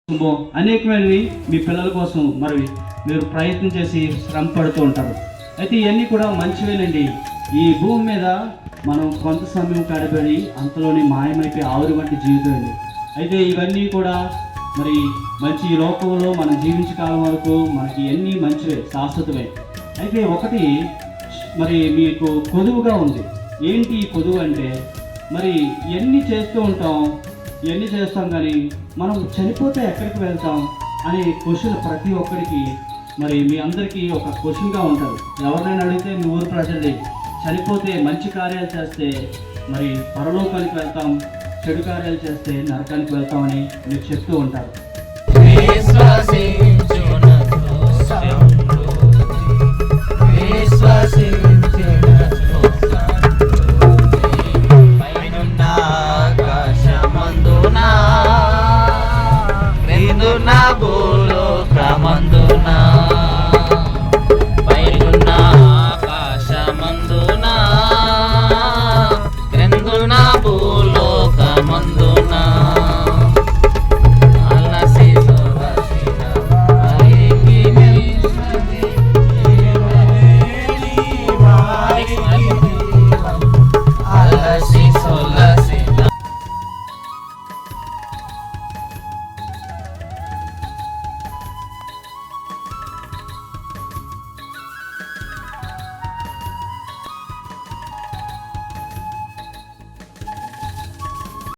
అనేకమైనవి మీ పిల్లల కోసం మరి మీరు ప్రయత్నం చేసి శ్రమ పడుతూ ఉంటారు. అయితే ఇవన్నీ కూడా మంచివేనండి. ఈ భూమి మీద మనం కొంత సమయం గడపడి అంతలోనే మాయమైపోయి ఆవిరి వంటి జీవితం అండి. అయితే ఇవన్నీ కూడా మరి మంచి ఈ లోకంలో మనం జీవించకాలం వరకు మనకి ఇవన్నీ మంచివే, శాశ్వతమే. అయితే ఒకటి మరి మీకు కొదువుగా ఉంది. ఏంటి ఈ కొదువు అంటే, మరి ఇవన్నీ చేస్తూ ఉంటాం, ఇవన్నీ చేస్తాం, కానీ మనం చనిపోతే ఎక్కడికి వెళ్తాం అనే క్వశ్చన్ ప్రతి ఒక్కరికి మరి మీ అందరికీ ఒక క్వశ్చన్గా ఉంటుంది. ఎవరినైనా అడిగితే మీ ఊరు ప్రజలే చనిపోతే మంచి కార్యాలు చేస్తే మరి పరలోకానికి వెళ్తాం, చెడు కార్యాలు చేస్తే నరకానికి వెళ్తామని మీరు చెప్తూ ఉంటారు. భూలోకమందునా